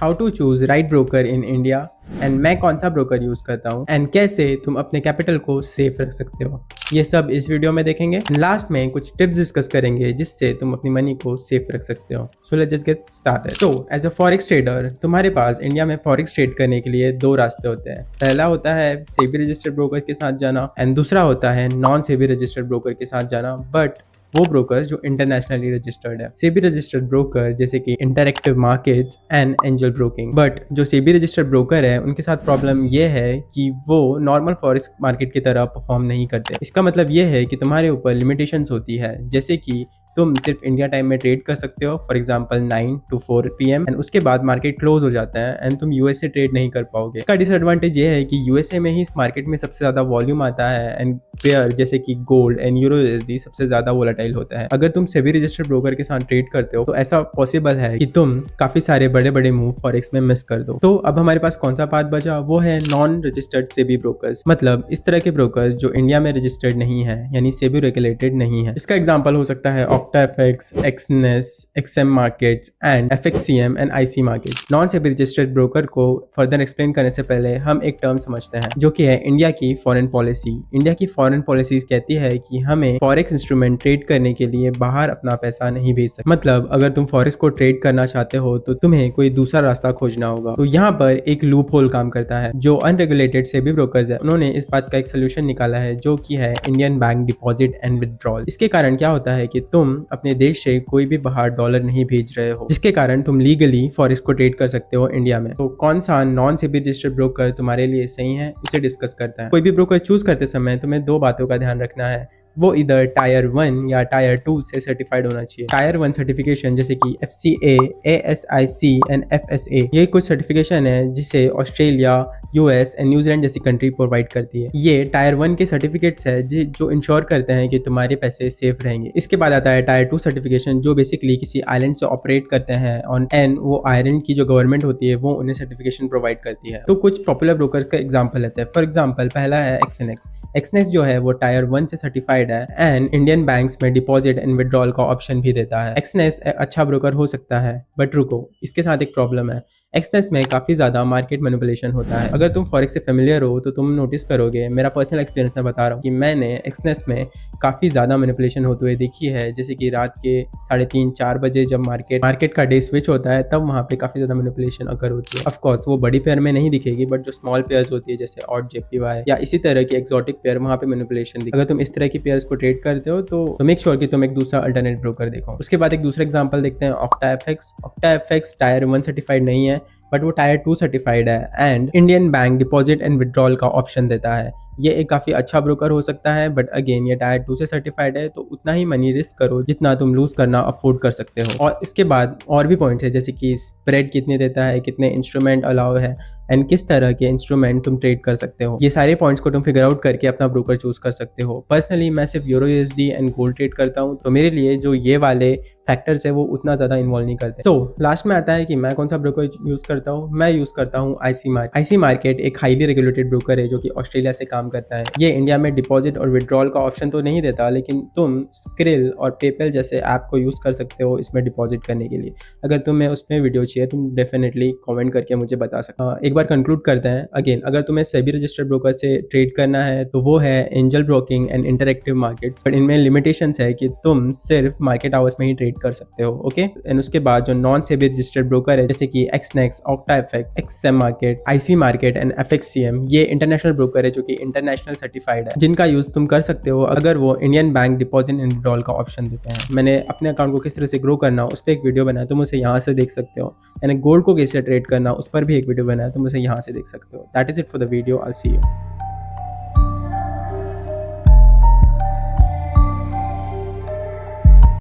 How to choose right broker in India and मैं कौन सा ब्रोकर यूज करता हूँ एंड कैसे तुम अपने कैपिटल को सेफ रख सकते हो, ये सब इस वीडियो में देखेंगे। लास्ट में कुछ टिप्स डिस्कस करेंगे जिससे तुम अपनी मनी को सेफ रख सकते हो। So let's just get started. तो एज अ फॉरेक्स ट्रेडर तुम्हारे पास इंडिया में फॉरेक्स ट्रेड करने के लिए दो रास्ते होते हैं। पहला होता है सेबी रजिस्टर्ड ब्रोकर के साथ जाना एंड दूसरा होता है नॉन सेबी रजिस्टर्ड ब्रोकर के साथ जाना, बट वो ब्रोकर जो इंटरनेशनली रजिस्टर्ड है। सेबी रजिस्टर्ड ब्रोकर जैसे कि interactive markets and angel broking. But जो सेबी रजिस्टर्ड ब्रोकर है उनके साथ प्रॉब्लम ये है कि वो नॉर्मल फॉरेक्स मार्केट की तरह परफॉर्म नहीं करते। इसका मतलब ये है कि तुम्हारे ऊपर लिमिटेशंस होती है, जैसे कि तुम सिर्फ इंडिया टाइम में ट्रेड कर सकते हो, for example 9 to 4 PM and उसके बाद मार्केट क्लोज हो जाता है एंड तुम यूएस से ट्रेड नहीं कर पाओगे। इसका डिसएडवांटेज ये है कि यूएसए में ही इस मार्केट में सबसे ज्यादा वॉल्यूम आता है एंड पेयर जैसे कि गोल्ड एंड यूरोयूएसडी सबसे ज्यादा वोलेटाइल होता है। अगर तुम सेबी रजिस्टर्ड ब्रोकर के साथ ट्रेड करते हो तो ऐसा पॉसिबल है कि तुम काफी सारे बड़े बड़े मूव फॉरेक्स में मिस कर दो। तो अब हमारे पास कौन सा पाथ बचा, वो है नॉन रजिस्टर्ड सेबी ब्रोकर्स, मतलब इस तरह के ब्रोकर्स जो इंडिया में रजिस्टर्ड नहीं है यानी सेबी रेगुलेटेड नहीं है। इसका एग्जांपल हो सकता है OctaFX, Exness, XM markets and FXCM and IC markets. Non SEBI registered broker को फर्दर एक्सप्लेन करने से पहले हम एक टर्म समझते हैं जो कि है इंडिया की फॉरेन पॉलिसी। इंडिया की फॉरेन पॉलिसीज कहती है कि हमें फॉरेक्स इंस्ट्रूमेंट ट्रेड करने के लिए बाहर अपना पैसा नहीं भेज सकते। मतलब अगर तुम फॉरेक्स को ट्रेड करना चाहते हो तो तुम्हें कोई दूसरा रास्ता खोजना होगा। तो यहाँ पर एक लूप होल काम करता है। जो अनरेगुलेटेड सेबी ब्रोकर्स है उन्होंने इस बात का एक सोल्यूशन निकाला है जो कि है Indian bank deposit and withdrawal. इसके कारण क्या होता है कि तुम अपने देश से कोई भी बाहर डॉलर नहीं भेज रहे हो, जिसके कारण तुम लीगली फॉरेक्स को ट्रेड कर सकते हो इंडिया में। तो कौन सा नॉन सेबी रजिस्टर्ड ब्रोकर तुम्हारे लिए सही है उसे डिस्कस करता है। कोई भी ब्रोकर चूज करते समय तुम्हें दो बातों का ध्यान रखना है, वो इधर टायर 1 या टायर 2 से सर्टिफाइड होना चाहिए। टायर 1 सर्टिफिकेशन जैसे कि FCA, ASIC एंड FSA, ये कुछ सर्टिफिकेशन है जिसे ऑस्ट्रेलिया, US एंड न्यूजीलैंड जैसी कंट्री प्रोवाइड करती है। ये टायर 1 के सर्टिफिकेट्स है जो इंश्योर करते हैं कि तुम्हारे पैसे सेफ रहेंगे। इसके बाद आता है टायर 2 सर्टिफिकेशन जो बेसिकली किसी आइलैंड से ऑपरेट करते हैं ऑन एंड वो आइलैंड की जो गवर्नमेंट होती है वो उन्हें सर्टिफिकेशन प्रोवाइड करती है। तो कुछ पॉपुलर ब्रोकर का एग्जाम्पल लेते हैं। फॉर एग्जाम्पल पहला है एक्सनेक्स। एक्सनेक्स जो है वो टायर 1 से सर्टिफाइड है एंड इंडियन बैंक्स में डिपॉजिट एंड विड्रॉल का ऑप्शन भी देता है। एक्सनेस अच्छा ब्रोकर हो सकता है, बट रुको, इसके साथ एक प्रॉब्लम है। एक्सनेस में काफी ज्यादा मार्केट मैनिपुलेशन होता है। अगर तुम फॉरेक्स से फेमिलियर हो तो तुम नोटिस करोगे, मेरा पर्सनल एक्सपीरियंस मैं बता रहा हूँ कि मैंने एक्सनेस में काफी ज्यादा मैनिपुलेशन होते हुए देखी है। जैसे कि रात के 3:30-4 बजे जब मार्केट का डे स्विच होता है तब वहाँ पे काफी ज्यादा मैनिपुलेशन अगर होती है। ऑफकोर्स वो बड़ी पेयर में नहीं दिखेगी, बट जो स्मॉल पेयर्स होती है जैसे ऑड JPY या इसी तरह की एक्सोटिक पेयर, वहाँ पे मैनिपुलेशन दिखती है। अगर तुम इस तरह की पेयर्स को ट्रेड करते हो तो मेक श्योर कि तुम एक दूसरा अल्टरनेट ब्रोकर देखो। उसके बाद एक दूसरा एग्जांपल देखते हैं ऑक्टाएफएक्स। ऑक्टाएफएक्स टायर 1 सर्टिफाइड नहीं है, बट वो टायर 2 सर्टिफाइड है and Indian bank deposit and withdrawal का ऑप्शन देता है। ये एक काफी अच्छा ब्रोकर हो सकता है, बट अगेन ये टायर 2 से सर्टिफाइड है तो उतना ही मनी रिस्क करो जितना तुम लूज करना अफोर्ड कर सकते हो। और इसके बाद और भी पॉइंट्स है जैसे कि स्प्रेड कितने देता है, कितने इंस्ट्रूमेंट अलाउ है एंड किस तरह के इंस्ट्रूमेंट तुम ट्रेड कर सकते हो। ये सारे पॉइंट्स को तुम फिगर आउट करके अपना ब्रोकर चूज कर सकते हो। पर्सनली मैं सिर्फ यूरोयूएसडी एंड गोल्ड ट्रेड करता हूँ, तो मेरे लिए जो ये वाले फैक्टर्स है वो उतना ज्यादा इन्वॉल्व नहीं करते। तो लास्ट में आता है कि मैं कौन सा ब्रोकर यूज करता हूँ। मैं यूज करता हूँ आईसी मार्केट। आईसी मार्केट एक हाईली रेगुलेटेड ब्रोकर है जो कि ऑस्ट्रेलिया से काम करता है। ये इंडिया में डिपॉजिट और विड्रॉल का ऑप्शन तो नहीं देता, लेकिन तुम स्क्रिल और पेपल जैसे ऐप को यूज कर सकते हो इसमें डिपॉजिट करने के लिए। अगर तुम्हें उसमें वीडियो चाहिए तुम डेफिनेटली कमेंट करके मुझे बता सकते हो। एक बार कंक्लूड करते हैं। अगेन अगर तुम्हें सेबी रजिस्टर्ड ब्रोकर से ट्रेड करना है तो वो है angel broking and interactive markets, but इनमें लिमिटेशंस है कि तुम सिर्फ मार्केट आवर्स में ही ट्रेड कर सकते हो। ओके एंड उसके बाद जो नॉन सेबी रजिस्टर्ड ब्रोकर है जैसे कि Exness, OctaFX, XM market, IC market and FXCM, ये इंटरनेशनल ब्रोकर है जो कि इंटरनेशनल सर्टिफाइड है, जिनका यूज तुम कर सकते हो अगर वो Indian bank deposit and withdrawal का ऑप्शन देते हैं। मैंने अपने अकाउंट को किस तरह से ग्रो करना उस पर एक वीडियो बनाया, तुम उसे यहाँ से देख सकते हो। मैंने गोल्ड को कैसे ट्रेड करना उस पर भी एक वीडियो बनाया, तुम उसे यहाँ से देख सकते हो। That is it for the video. I'll see you.